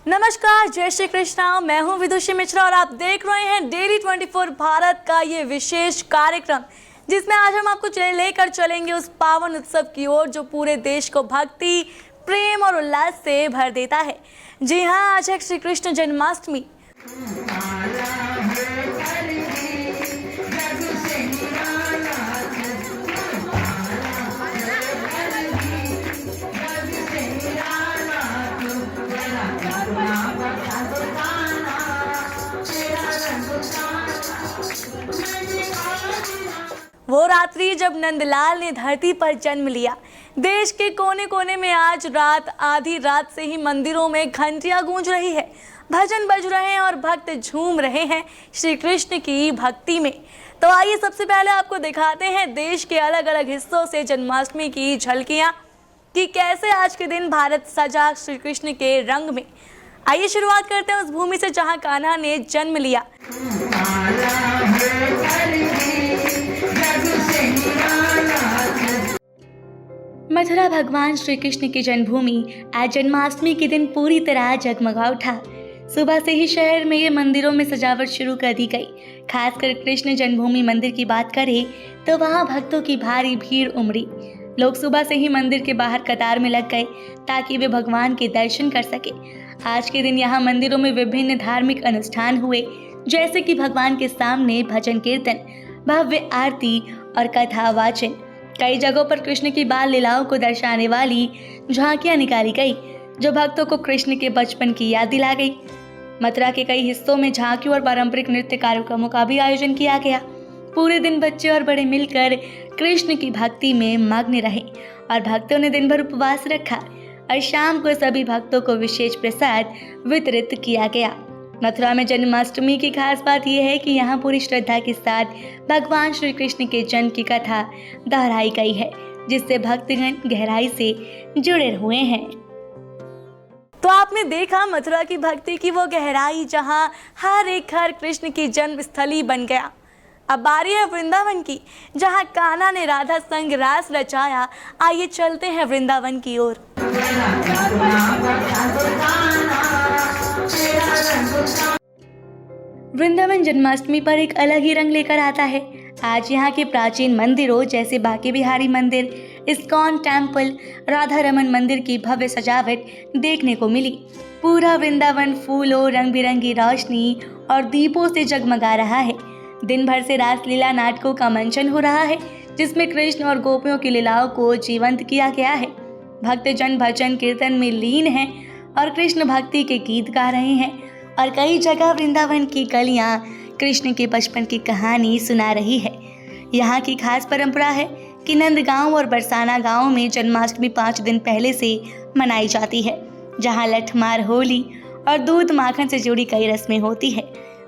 नमस्कार, जय श्री कृष्णा। मैं हूं विदुषी मिश्रा और आप देख रहे हैं डेली 24 भारत का ये विशेष कार्यक्रम, जिसमें आज हम आपको लेकर चलेंगे उस पावन उत्सव की ओर जो पूरे देश को भक्ति, प्रेम और उल्लास से भर देता है। जी हाँ, आज है श्री कृष्ण जन्माष्टमी। वो रात्रि जब नंदलाल ने धरती पर जन्म लिया। देश के कोने कोने में आज रात आधी रात से ही मंदिरों में घंटियां गूंज रही है, भजन बज रहे हैं और भक्त झूम रहे हैं श्री कृष्ण की भक्ति में। तो आइए सबसे पहले आपको दिखाते हैं देश के अलग अलग हिस्सों से जन्माष्टमी की झलकियां कि कैसे आज के दिन भारत सजा श्री कृष्ण के रंग में। आइए शुरुआत करते हैं उस भूमि से जहां कान्हा ने जन्म लिया। मथुरा भगवान श्री कृष्ण की जन्मभूमि आज जन्माष्टमी के दिन पूरी तरह जगमगा उठा। सुबह से ही शहर में ये मंदिरों में सजावट शुरू कर दी गई। खासकर कृष्ण जन्मभूमि मंदिर की बात करें तो वहाँ भक्तों की भारी भीड़ उमड़ी। लोग सुबह से ही मंदिर के बाहर कतार में लग गए ताकि वे भगवान के दर्शन कर सके। आज के दिन यहाँ मंदिरों में विभिन्न धार्मिक अनुष्ठान हुए, जैसे कि भगवान के सामने भजन कीर्तन, भव्य आरती और कथा वाचन। कई जगहों पर कृष्ण की बाल लीलाओं को दर्शाने वाली झांकियां निकाली गई, जो भक्तों को कृष्ण के बचपन की याद दिला गई। मथुरा के कई हिस्सों में झांकियों और पारंपरिक नृत्य कार्यक्रमों का भी आयोजन किया गया। पूरे दिन बच्चे और बड़े मिलकर कृष्ण की भक्ति में मग्न रहे और भक्तों ने दिन भर उपवास रखा और शाम को सभी भक्तों को विशेष प्रसाद वितरित किया गया। मथुरा में जन्माष्टमी की खास बात यह है कि यहाँ पूरी श्रद्धा के साथ भगवान श्री कृष्ण के जन्म की कथा दोहराई गई है, जिससे भक्तगण गहराई से जुड़े हुए हैं। तो आपने देखा मथुरा की भक्ति की वो गहराई, जहाँ हर एक घर कृष्ण की जन्म स्थली बन गया। अब बारी है वृंदावन की, जहाँ कान्हा ने राधा संग रास रचाया। आइए चलते हैं वृंदावन की ओर। वृंदावन जन्माष्टमी पर एक अलग ही रंग लेकर आता है। आज यहाँ के प्राचीन मंदिरों जैसे बांके बिहारी मंदिर, इस्कॉन टेम्पल, राधा रमन मंदिर की भव्य सजावट देखने को मिली। पूरा वृंदावन फूलों, रंग बिरंगी रोशनी और दीपों से जगमगा रहा है। दिन भर से रासलीला नाटकों का मंचन हो रहा है, जिसमें कृष्ण और गोपियों की लीलाओं को जीवंत किया गया है। भक्तजन भजन कीर्तन में लीन हैं और कृष्ण भक्ति के गीत गा रहे हैं और कई जगह वृंदावन की गलियां कृष्ण के बचपन की कहानी सुना रही है। यहाँ की खास परंपरा है कि नंदगांव और बरसाना गांव में जन्माष्टमी 5 दिन पहले से मनाई जाती है, जहाँ लठमार, होली और दूध माखन से जुड़ी कई रस्में होती है।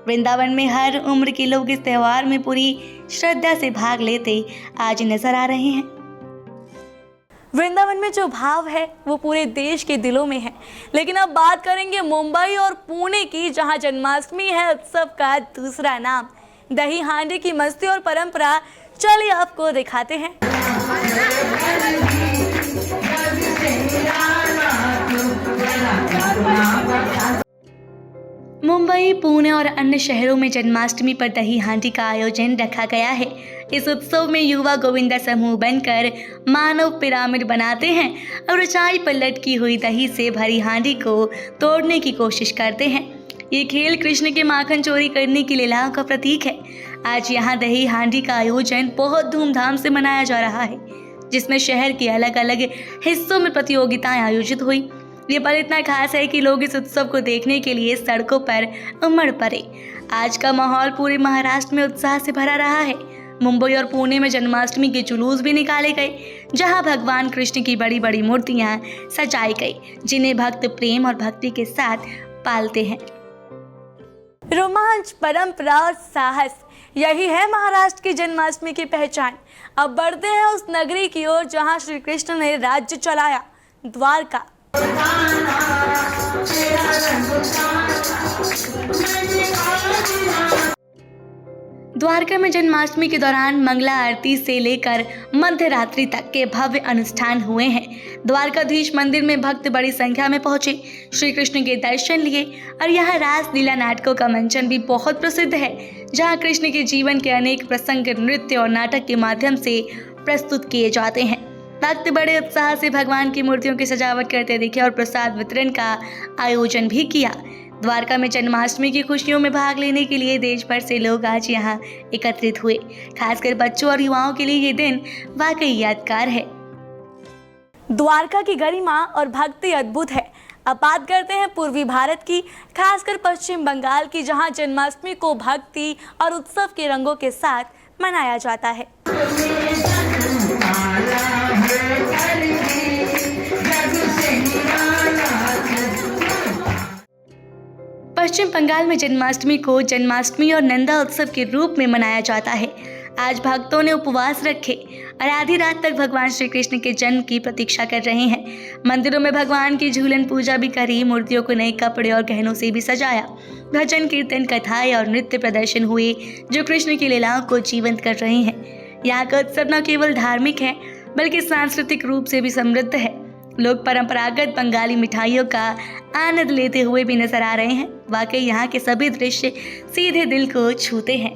वृंदावन में हर उम्र के लोग इस त्योहार में पूरी श्रद्धा से भाग लेते आज नजर आ रहे हैं। वृंदावन में जो भाव है वो पूरे देश के दिलों में है। लेकिन अब बात करेंगे मुंबई और पुणे की, जहां जन्माष्टमी है उत्सव का दूसरा नाम। दही हांडी की मस्ती और परंपरा चलिए आपको दिखाते हैं। मुंबई, पुणे और अन्य शहरों में जन्माष्टमी पर दही हांडी का आयोजन रखा गया है। इस उत्सव में युवा गोविंदा समूह बनकर मानव पिरामिड बनाते हैं और ऊंचाई पर लटकी हुई दही से भरी हांडी को तोड़ने की कोशिश करते हैं। ये खेल कृष्ण के माखन चोरी करने की लीलाओं का प्रतीक है। आज यहाँ दही हांडी का आयोजन बहुत धूमधाम से मनाया जा रहा है, जिसमें शहर के अलग अलग हिस्सों में प्रतियोगिताएं आयोजित हुई। ये पल इतना खास है कि लोग इस उत्सव को देखने के लिए सड़कों पर उमड़ पड़े। आज का माहौल पूरे महाराष्ट्र में उत्साह से भरा रहा है। मुंबई और पुणे में जन्माष्टमी के जुलूस भी निकाले गए, जहां भगवान कृष्ण की बड़ी बड़ी मूर्तियां सजाई गई, जिन्हें भक्त प्रेम और भक्ति के साथ पालते हैं। रोमांच, परंपरा और साहस, यही है महाराष्ट्र की जन्माष्टमी की पहचान। अब बढ़ते हैं उस नगरी की ओर जहां श्री कृष्ण ने राज्य चलाया, द्वारका। द्वारका में जन्माष्टमी के दौरान मंगला आरती से लेकर मध्य रात्रि तक के भव्य अनुष्ठान हुए हैं। द्वारकाधीश मंदिर में भक्त बड़ी संख्या में पहुंचे, श्री कृष्ण के दर्शन लिए और यहाँ रासलीला नाटकों का मंचन भी बहुत प्रसिद्ध है, जहाँ कृष्ण के जीवन के अनेक प्रसंग नृत्य और नाटक के माध्यम से प्रस्तुत किए जाते हैं। भक्त बड़े उत्साह से भगवान की मूर्तियों की सजावट करते दिखे और प्रसाद वितरण का आयोजन भी किया। द्वारका में जन्माष्टमी की खुशियों में भाग लेने के लिए देश भर से लोग आज यहाँ एकत्रित हुए। खासकर बच्चों और युवाओं के लिए ये दिन वाकई यादगार है। द्वारका की गरिमा और भक्ति अद्भुत है। अब बात करते हैं पूर्वी भारत की, खासकर पश्चिम बंगाल की, जहाँ जन्माष्टमी को भक्ति और उत्सव के रंगों के साथ मनाया जाता है। पश्चिम बंगाल में जन्माष्टमी को जन्माष्टमी और नंदा उत्सव के रूप में मनाया जाता है। आज भक्तों ने उपवास रखे और आधी रात तक भगवान श्री कृष्ण के जन्म की प्रतीक्षा कर रहे हैं। मंदिरों में भगवान की झूलन पूजा भी करी, मूर्तियों को नए कपड़े और गहनों से भी सजाया। भजन कीर्तन, कथाएं और नृत्य प्रदर्शन हुए जो कृष्ण की लीलाओं को जीवंत कर रहे हैं। यहाँ का उत्सव न केवल धार्मिक है बल्कि सांस्कृतिक रूप से भी समृद्ध है। लोग परंपरागत बंगाली मिठाइयों का आनंद लेते हुए भी नजर आ रहे हैं। वाकई यहाँ के सभी दृश्य सीधे दिल को छूते हैं।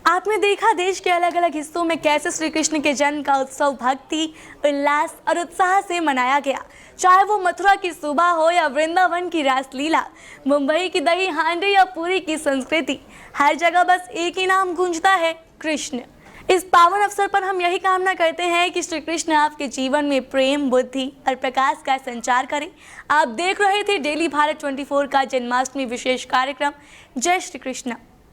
आपने देखा देश के अलग अलग हिस्सों में कैसे श्री कृष्ण के जन्म का उत्सव भक्ति, उल्लास और उत्साह से मनाया गया। चाहे वो मथुरा की सुबह हो या वृंदावन की रासलीला, मुंबई की दही हांडी या पुरी की संस्कृति, हर जगह बस एक ही नाम गूंजता है, कृष्ण। इस पावन अवसर पर हम यही कामना करते हैं कि श्री कृष्ण आपके जीवन में प्रेम, बुद्धि और प्रकाश का संचार करें। आप देख रहे थे डेली भारत 24 का जन्माष्टमी विशेष कार्यक्रम। जय श्री कृष्ण।